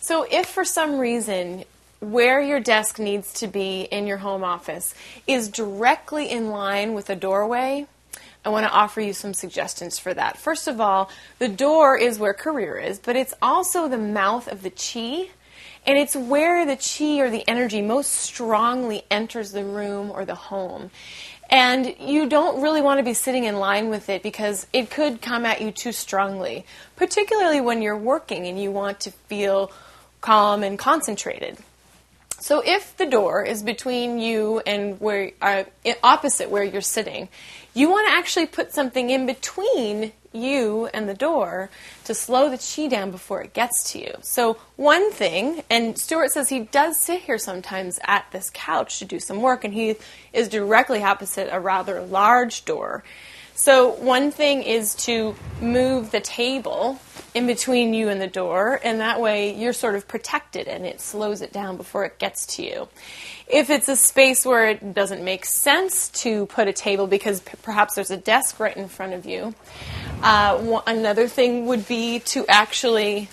So if for some reason where your desk needs to be in your home office is directly in line with a doorway, I want to offer you some suggestions for that. First of all, the door is where career is, but it's also the mouth of the chi, and it's where the chi or the energy most strongly enters the room or the home. And you don't really want to be sitting in line with it because it could come at you too strongly, particularly when you're working and you want to feel calm and concentrated. So if the door is between you and where opposite where you're sitting, you want to actually put something in between you and the door to slow the chi down before it gets to you. So one thing, and Stuart says he does sit here sometimes at this couch to do some work, and he is directly opposite a rather large door. So one thing is to move the table in between you and the door, and that way you're sort of protected and it slows it down before it gets to you. If it's a space where it doesn't make sense to put a table because perhaps there's a desk right in front of you, another thing would be to actually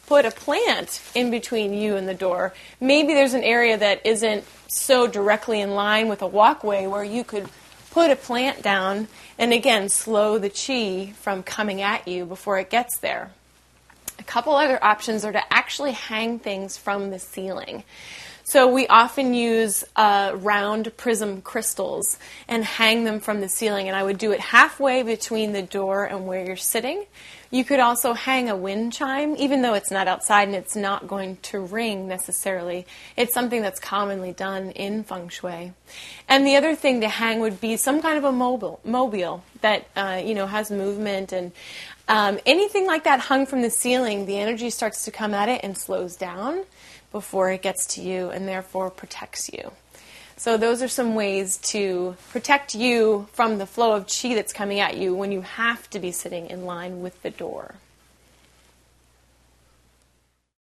put a plant in between you and the door. Maybe there's an area that isn't so directly in line with a walkway where you could put a plant down and again slow the chi from coming at you before it gets there. A couple other options are to actually hang things from the ceiling. So we often use round prism crystals and hang them from the ceiling, and I would do it halfway between the door and where you're sitting. You could also hang a wind chime, even though it's not outside and it's not going to ring necessarily. It's something that's commonly done in Feng Shui. And the other thing to hang would be some kind of a mobile that has movement, and anything like that hung from the ceiling, the energy starts to come at it and slows down before it gets to you and therefore protects you. So those are some ways to protect you from the flow of chi that's coming at you when you have to be sitting in line with the door.